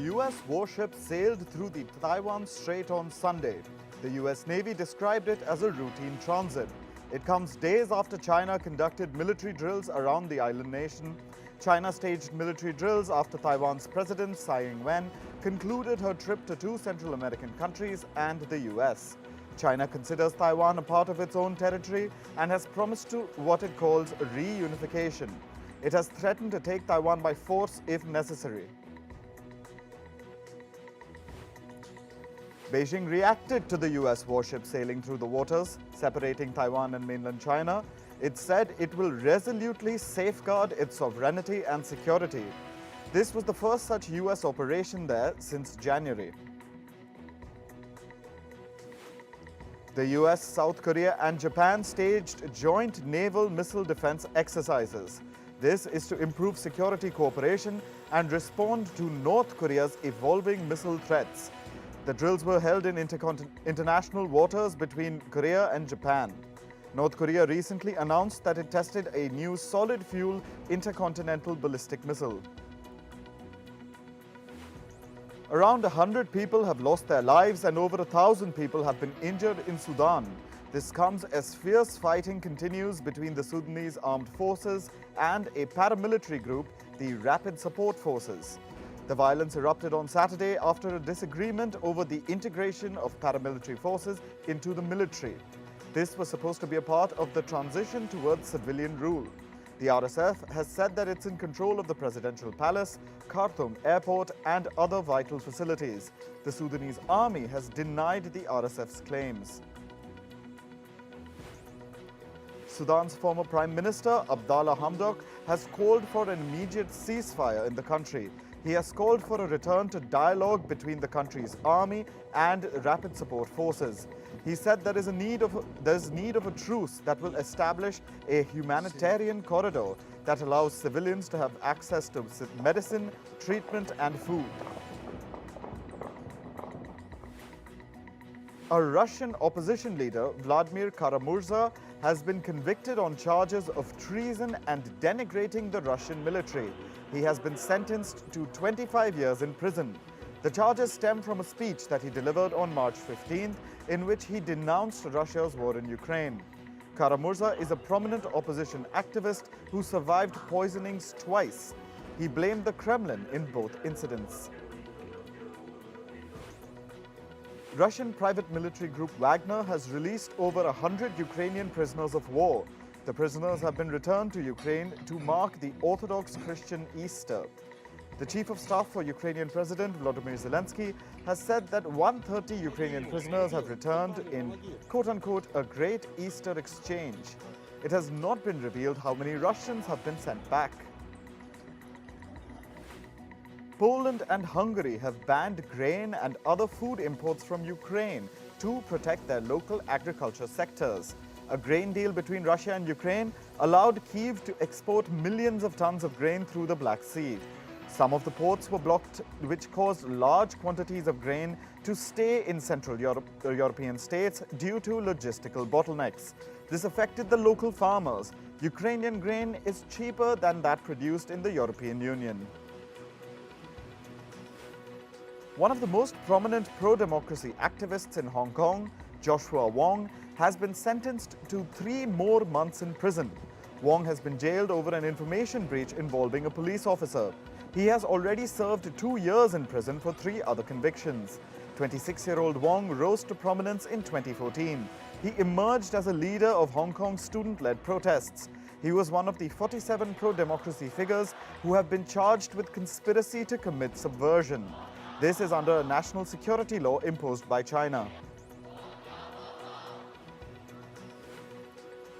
U.S. warship sailed through the Taiwan Strait on Sunday. The U.S. Navy described it as a routine transit. It comes days after China conducted military drills around the island nation. China staged military drills after Taiwan's president, Tsai Ing-wen, concluded her trip to two Central American countries and the U.S. China considers Taiwan a part of its own territory and has promised to what it calls reunification. It has threatened to take Taiwan by force if necessary. Beijing reacted to the U.S. warship sailing through the waters, separating Taiwan and mainland China. It said it will resolutely safeguard its sovereignty and security. This was the first such U.S. operation there since January. The US, South Korea and Japan staged joint naval missile defense exercises. This is to improve security cooperation and respond to North Korea's evolving missile threats. The drills were held in international waters between Korea and Japan. North Korea recently announced that it tested a new solid-fuel intercontinental ballistic missile. Around 100 people have lost their lives and over 1,000 people have been injured in Sudan. This comes as fierce fighting continues between the Sudanese armed forces and a paramilitary group, the Rapid Support Forces. The violence erupted on Saturday after a disagreement over the integration of paramilitary forces into the military. This was supposed to be a part of the transition towards civilian rule. The RSF has said that it's in control of the presidential palace, Khartoum airport and other vital facilities. The Sudanese army has denied the RSF's claims. Sudan's former Prime Minister, Abdallah Hamdok, has called for an immediate ceasefire in the country. He has called for a return to dialogue between the country's army and rapid support forces. He said there is need of a truce that will establish a humanitarian corridor that allows civilians to have access to medicine, treatment and food. A Russian opposition leader, Vladimir Karamurza, has been convicted on charges of treason and denigrating the Russian military. He has been sentenced to 25 years in prison. The charges stem from a speech that he delivered on March 15th, in which he denounced Russia's war in Ukraine. Karamurza is a prominent opposition activist who survived poisonings twice. He blamed the Kremlin in both incidents. Russian private military group Wagner has released over 100 Ukrainian prisoners of war. The prisoners have been returned to Ukraine to mark the Orthodox Christian Easter. The Chief of Staff for Ukrainian President Vladimir Zelensky has said that 130 Ukrainian prisoners have returned in quote-unquote a great Easter exchange. It has not been revealed how many Russians have been sent back. Poland and Hungary have banned grain and other food imports from Ukraine to protect their local agriculture sectors. A grain deal between Russia and Ukraine allowed Kyiv to export millions of tons of grain through the Black Sea. Some of the ports were blocked, which caused large quantities of grain to stay in Central European states due to logistical bottlenecks. This affected the local farmers. Ukrainian grain is cheaper than that produced in the European Union. One of the most prominent pro-democracy activists in Hong Kong, Joshua Wong, has been sentenced to 3 more months in prison. Wong has been jailed over an information breach involving a police officer. He has already served 2 years in prison for 3 other convictions. 26-year-old Wong rose to prominence in 2014. He emerged as a leader of Hong Kong's student-led protests. He was one of the 47 pro-democracy figures who have been charged with conspiracy to commit subversion. This is under a national security law imposed by China.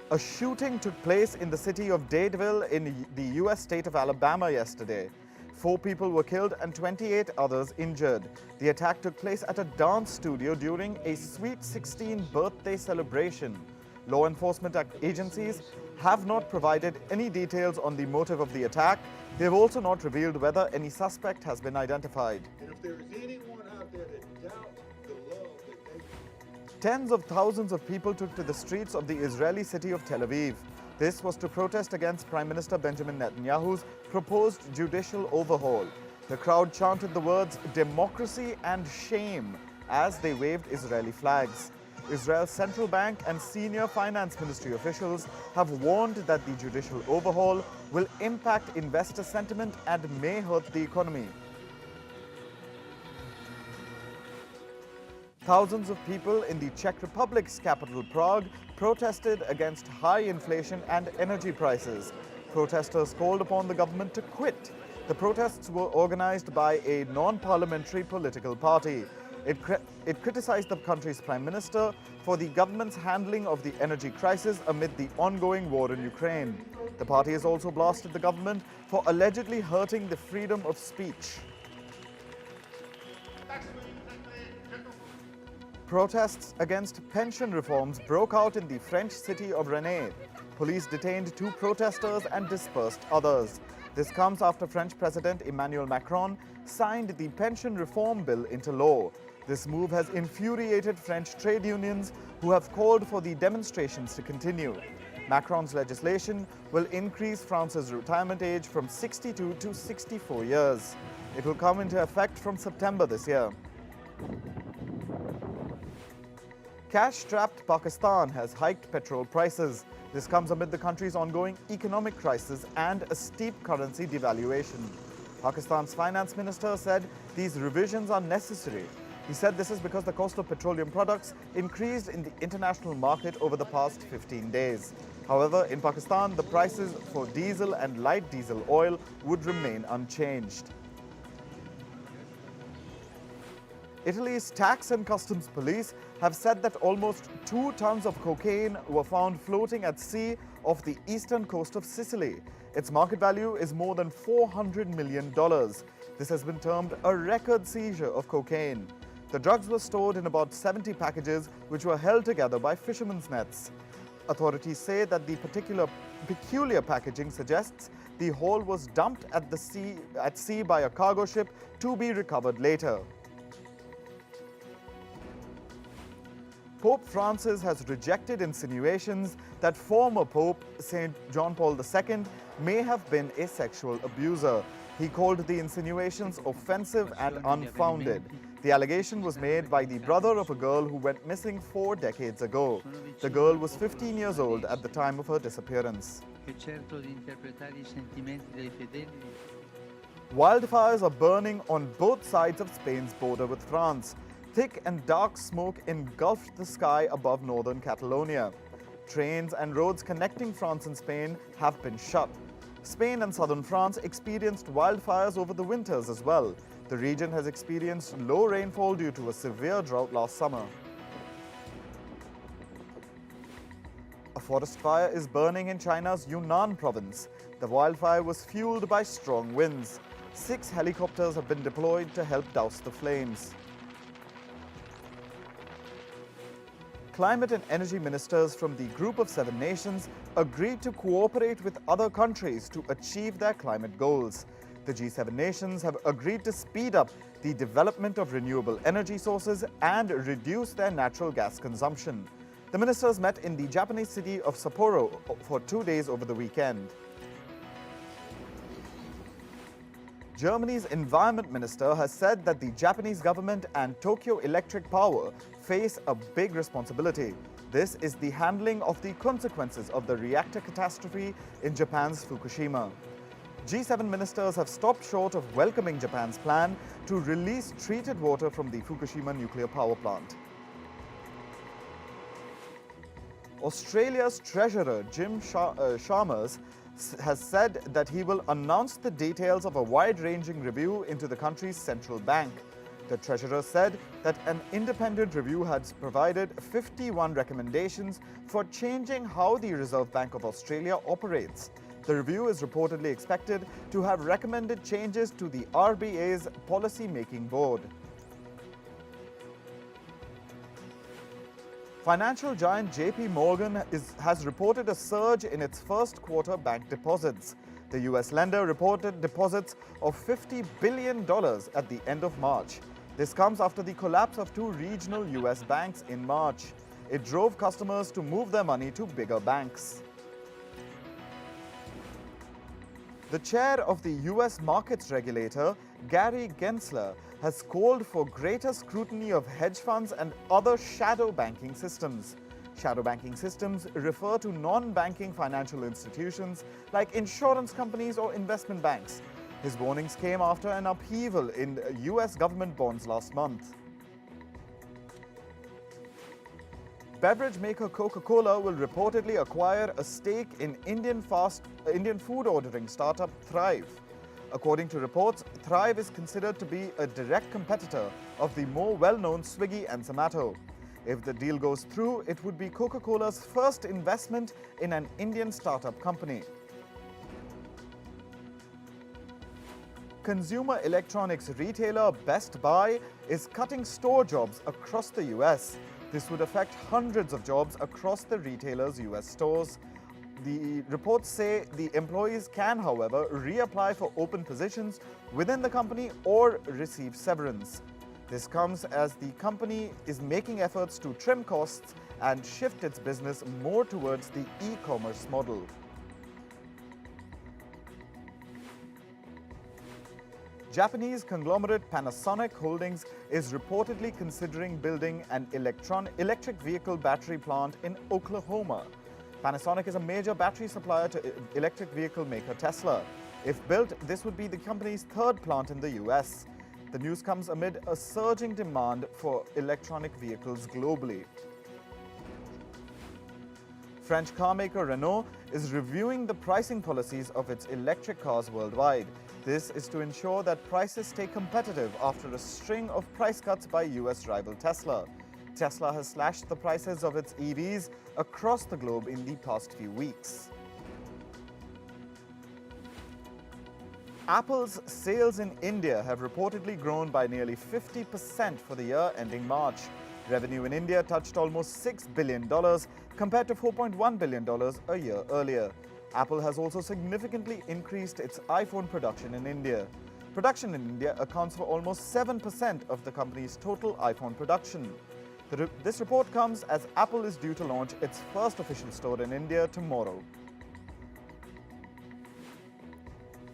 A shooting took place in the city of Dadeville in the US state of Alabama yesterday. 4 people were killed and 28 others injured. The attack took place at a dance studio during a Sweet 16 birthday celebration. Law enforcement agencies have not provided any details on the motive of the attack. They have also not revealed whether any suspect has been identified. And if there is anyone out there that doubts the love that they... Tens of thousands of people took to the streets of the Israeli city of Tel Aviv. This was to protest against Prime Minister Benjamin Netanyahu's proposed judicial overhaul. The crowd chanted the words democracy and shame as they waved Israeli flags. Israel's central bank and senior finance ministry officials have warned that the judicial overhaul will impact investor sentiment and may hurt the economy. Thousands of people in the Czech Republic's capital Prague protested against high inflation and energy prices. Protesters called upon the government to quit. The protests were organized by a non-parliamentary political party. It criticized the country's prime minister for the government's handling of the energy crisis amid the ongoing war in Ukraine. The party has also blasted the government for allegedly hurting the freedom of speech. Protests against pension reforms broke out in the French city of Renault. Police detained 2 protesters and dispersed others. This comes after French President Emmanuel Macron signed the pension reform bill into law. This move has infuriated French trade unions who have called for the demonstrations to continue. Macron's legislation will increase France's retirement age from 62 to 64 years. It will come into effect from September this year. Cash-strapped Pakistan has hiked petrol prices. This comes amid the country's ongoing economic crisis and a steep currency devaluation. Pakistan's finance minister said these revisions are necessary. He said this is because the cost of petroleum products increased in the international market over the past 15 days. However, in Pakistan, the prices for diesel and light diesel oil would remain unchanged. Italy's tax and customs police have said that almost 2 tons of cocaine were found floating at sea off the eastern coast of Sicily. Its market value is more than $400 million. This has been termed a record seizure of cocaine. The drugs were stored in about 70 packages, which were held together by fishermen's nets. Authorities say that the peculiar packaging suggests the haul was dumped at sea by a cargo ship to be recovered later. Pope Francis has rejected insinuations that former Pope St. John Paul II may have been a sexual abuser. He called the insinuations offensive and unfounded. The allegation was made by the brother of a girl who went missing 4 decades ago. The girl was 15 years old at the time of her disappearance. Wildfires are burning on both sides of Spain's border with France. Thick and dark smoke engulfed the sky above northern Catalonia. Trains and roads connecting France and Spain have been shut. Spain and southern France experienced wildfires over the winters as well. The region has experienced low rainfall due to a severe drought last summer. A forest fire is burning in China's Yunnan province. The wildfire was fueled by strong winds. 6 helicopters have been deployed to help douse the flames. Climate and energy ministers from the Group of 7 nations agreed to cooperate with other countries to achieve their climate goals. The G7 nations have agreed to speed up the development of renewable energy sources and reduce their natural gas consumption. The ministers met in the Japanese city of Sapporo for 2 days over the weekend. Germany's environment minister has said that the Japanese government and Tokyo Electric Power face a big responsibility. This is the handling of the consequences of the reactor catastrophe in Japan's Fukushima. G7 ministers have stopped short of welcoming Japan's plan to release treated water from the Fukushima nuclear power plant. Australia's Treasurer Jim Chalmers has said that he will announce the details of a wide-ranging review into the country's central bank. The Treasurer said that an independent review has provided 51 recommendations for changing how the Reserve Bank of Australia operates. The review is reportedly expected to have recommended changes to the RBA's policy-making board. Financial giant JP Morgan has reported a surge in its first quarter bank deposits. The US lender reported deposits of $50 billion at the end of March. This comes after the collapse of 2 regional US banks in March. It drove customers to move their money to bigger banks. The chair of the US markets regulator Gary Gensler, has called for greater scrutiny of hedge funds and other shadow banking systems. Shadow banking systems refer to non-banking financial institutions like insurance companies or investment banks. His warnings came after an upheaval in US government bonds last month. Beverage maker CocaCola will reportedly acquire a stake in Indian food ordering startup Thrive. According to reports, Thrive is considered to be a direct competitor of the more well-known Swiggy and Zomato. If the deal goes through, it would be Coca-Cola's first investment in an Indian startup company. Consumer electronics retailer Best Buy is cutting store jobs across the US. This would affect hundreds of jobs across the retailer's US stores. The reports say the employees can, however, reapply for open positions within the company or receive severance. This comes as the company is making efforts to trim costs and shift its business more towards the e-commerce model. Japanese conglomerate Panasonic Holdings is reportedly considering building an electric vehicle battery plant in Oklahoma. Panasonic is a major battery supplier to electric vehicle maker Tesla. If built, this would be the company's third plant in the US. The news comes amid a surging demand for electronic vehicles globally. French car maker Renault is reviewing the pricing policies of its electric cars worldwide. This is to ensure that prices stay competitive after a string of price cuts by US rival Tesla. Tesla has slashed the prices of its EVs across the globe in the past few weeks. Apple's sales in India have reportedly grown by nearly 50% for the year ending March. Revenue in India touched almost $6 billion compared to $4.1 billion a year earlier. Apple has also significantly increased its iPhone production in India. Production in India accounts for almost 7% of the company's total iPhone production. This report comes as Apple is due to launch its first official store in India tomorrow.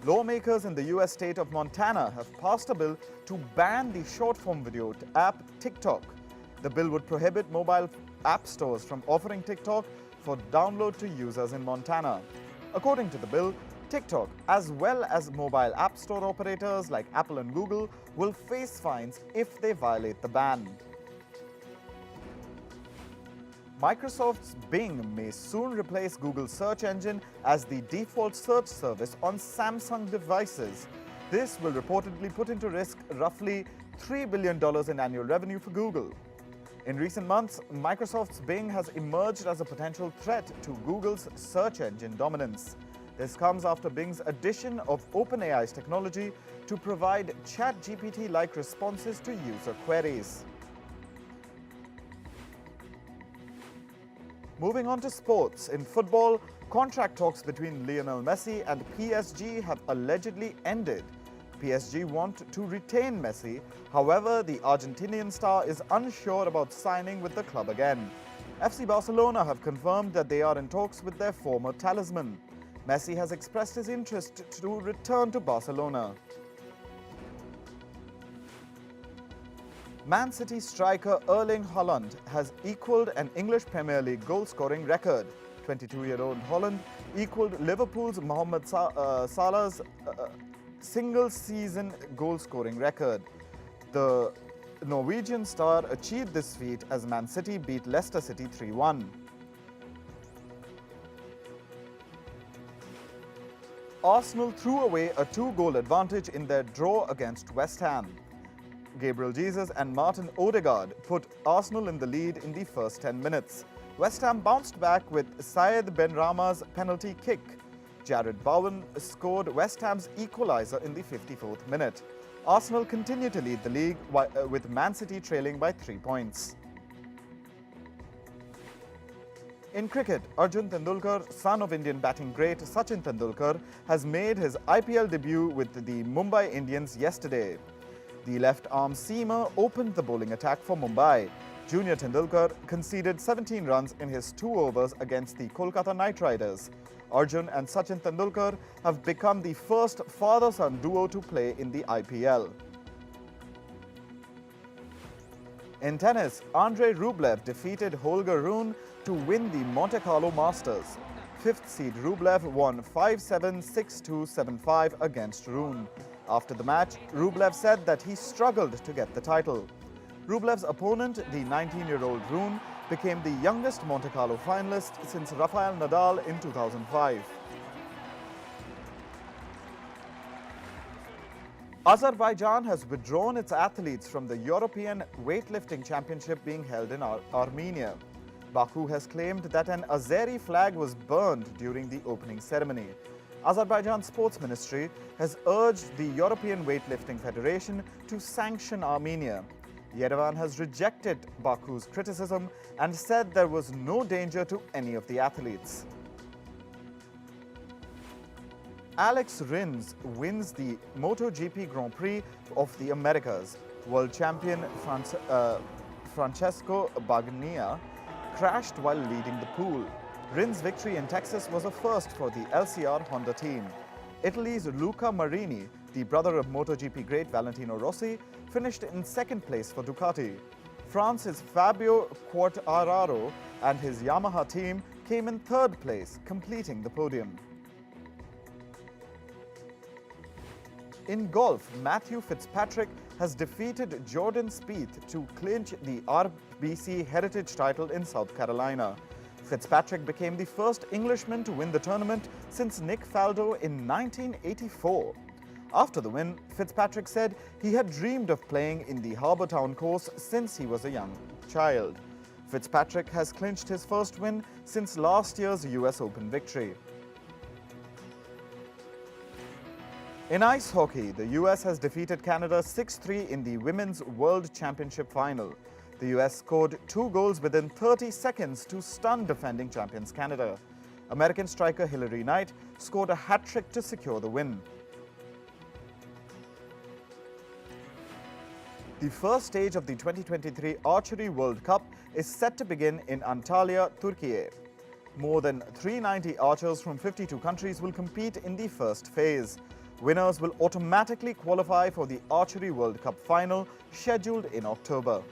Lawmakers in the US state of Montana have passed a bill to ban the short-form video app TikTok. The bill would prohibit mobile app stores from offering TikTok for download to users in Montana. According to the bill, TikTok, as well as mobile app store operators like Apple and Google, will face fines if they violate the ban. Microsoft's Bing may soon replace Google's search engine as the default search service on Samsung devices. This will reportedly put into risk roughly $3 billion in annual revenue for Google. In recent months, Microsoft's Bing has emerged as a potential threat to Google's search engine dominance. This comes after Bing's addition of OpenAI's technology to provide ChatGPT-like responses to user queries. Moving on to sports. In football, contract talks between Lionel Messi and PSG have allegedly ended. PSG want to retain Messi. However, the Argentinian star is unsure about signing with the club again. FC Barcelona have confirmed that they are in talks with their former talisman. Messi has expressed his interest to return to Barcelona. Man City striker Erling Haaland has equalled an English Premier League goal-scoring record. 22-year-old Haaland equalled Liverpool's Mohamed Salah's single-season goal-scoring record. The Norwegian star achieved this feat as Man City beat Leicester City 3-1. Arsenal threw away a 2-goal advantage in their draw against West Ham. Gabriel Jesus and Martin Odegaard put Arsenal in the lead in the first 10 minutes. West Ham bounced back with Syed Benrahma's penalty kick. Jared Bowen scored West Ham's equaliser in the 54th minute. Arsenal continue to lead the league with Man City trailing by 3 points. In cricket, Arjun Tendulkar, son of Indian batting great Sachin Tendulkar, has made his IPL debut with the Mumbai Indians yesterday. The left-arm seamer opened the bowling attack for Mumbai. Junior Tendulkar conceded 17 runs in his 2 overs against the Kolkata Knight Riders. Arjun and Sachin Tendulkar have become the first father-son duo to play in the IPL. In tennis, Andrei Rublev defeated Holger Rune to win the Monte Carlo Masters. 5th seed Rublev won 5-7, 6-2, 7-5 against Rune. After the match, Rublev said that he struggled to get the title. Rublev's opponent, the 19-year-old Rune, became the youngest Monte Carlo finalist since Rafael Nadal in 2005. Azerbaijan has withdrawn its athletes from the European Weightlifting Championship being held in Armenia. Baku has claimed that an Azeri flag was burned during the opening ceremony. Azerbaijan's sports ministry has urged the European Weightlifting Federation to sanction Armenia. Yerevan has rejected Baku's criticism and said there was no danger to any of the athletes. Alex Rins wins the MotoGP Grand Prix of the Americas. World champion Francesco Bagnaia crashed while leading the pool. Rins' victory in Texas was a first for the LCR Honda team. Italy's Luca Marini, the brother of MotoGP great Valentino Rossi, finished in 2nd place for Ducati. France's Fabio Quartararo and his Yamaha team came in 3rd place, completing the podium. In golf, Matthew Fitzpatrick has defeated Jordan Spieth to clinch the RBC Heritage title in South Carolina. Fitzpatrick became the first Englishman to win the tournament since Nick Faldo in 1984. After the win, Fitzpatrick said he had dreamed of playing in the Harbour Town course since he was a young child. Fitzpatrick has clinched his first win since last year's US Open victory. In ice hockey, the US has defeated Canada 6-3 in the Women's World Championship final. The US scored 2 goals within 30 seconds to stun defending champions Canada. American striker Hilary Knight scored a hat-trick to secure the win. The first stage of the 2023 Archery World Cup is set to begin in Antalya, Turkey. More than 390 archers from 52 countries will compete in the first phase. Winners will automatically qualify for the Archery World Cup final scheduled in October.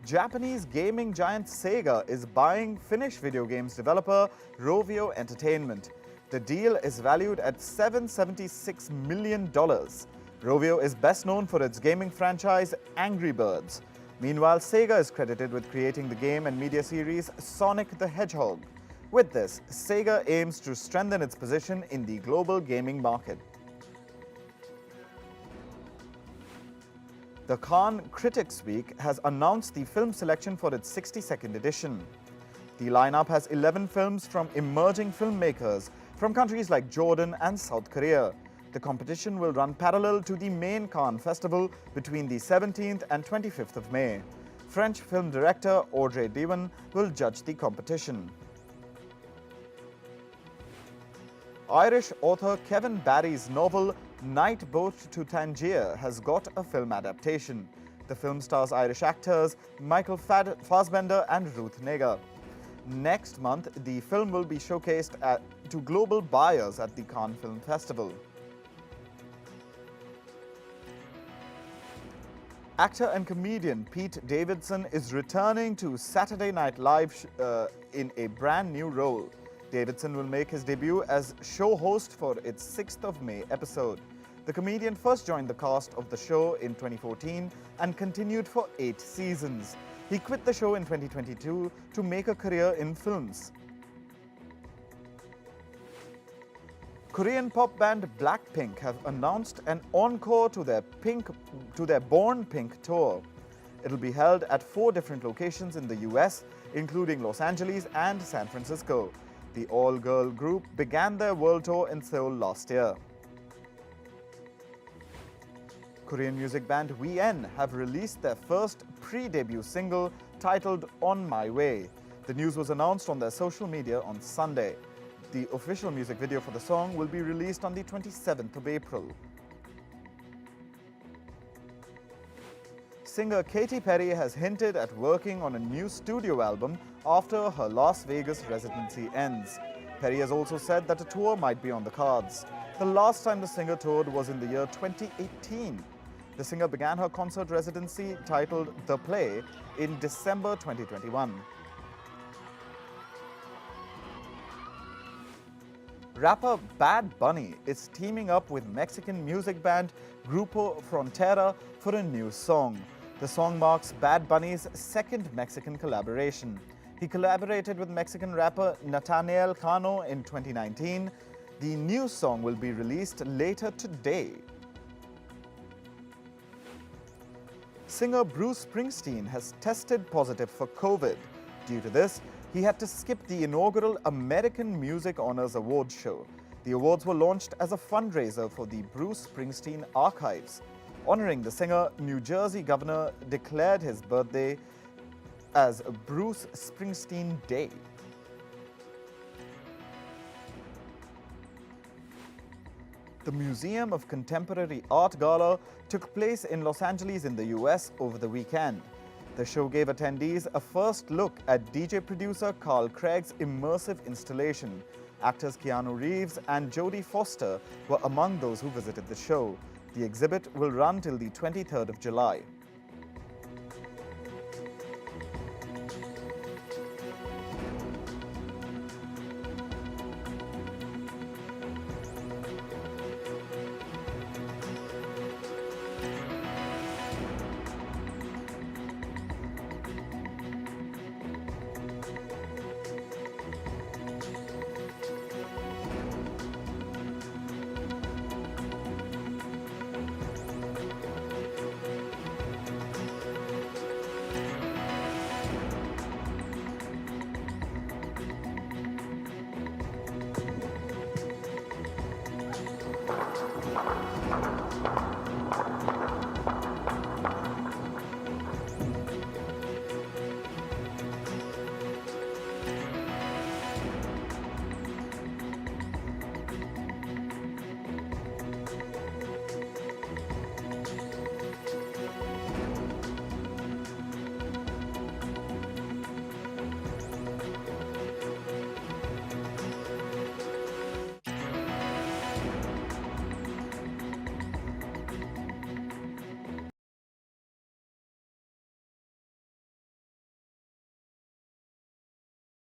Japanese gaming giant Sega is buying Finnish video games developer Rovio Entertainment. The deal is valued at $776 million. Rovio is best known for its gaming franchise Angry Birds. Meanwhile, Sega is credited with creating the game and media series Sonic the Hedgehog. With this, Sega aims to strengthen its position in the global gaming market. The Cannes Critics Week has announced the film selection for its 62nd edition. The lineup has 11 films from emerging filmmakers from countries like Jordan and South Korea. The competition will run parallel to the main Cannes Festival between the 17th and 25th of May. French film director Audrey Diwan will judge the competition. Irish author Kevin Barry's novel Night Boat to Tangier has got a film adaptation. The film stars Irish actors Michael Fassbender and Ruth Negga. Next month, the film will be showcased to global buyers at the Cannes Film Festival. Actor and comedian Pete Davidson is returning to Saturday Night Live in a brand new role. Davidson will make his debut as show host for its 6th of May episode. The comedian first joined the cast of the show in 2014 and continued for 8 seasons. He quit the show in 2022 to make a career in films. Korean pop band Blackpink have announced an encore to their Born Pink tour. It'll be held at 4 different locations in the US, including Los Angeles and San Francisco. The all-girl group began their world tour in Seoul last year. Korean music band WEN have released their first pre-debut single titled On My Way. The news was announced on their social media on Sunday. The official music video for the song will be released on the 27th of April. Singer Katy Perry has hinted at working on a new studio album after her Las Vegas residency ends. Perry has also said that a tour might be on the cards. The last time the singer toured was in the year 2018. The singer began her concert residency, titled The Play, in December 2021. Rapper Bad Bunny is teaming up with Mexican music band Grupo Frontera for a new song. The song marks Bad Bunny's second Mexican collaboration. He collaborated with Mexican rapper Natanael Cano in 2019. The new song will be released later today. Singer Bruce Springsteen has tested positive for COVID. Due to this, he had to skip the inaugural American Music Honors Awards show. The awards were launched as a fundraiser for the Bruce Springsteen Archives. Honoring the singer, New Jersey governor declared his birthday as Bruce Springsteen Day. The Museum of Contemporary Art Gala took place in Los Angeles in the US over the weekend. The show gave attendees a first look at DJ-producer Carl Craig's immersive installation. Actors Keanu Reeves and Jodie Foster were among those who visited the show. The exhibit will run till the 23rd of July.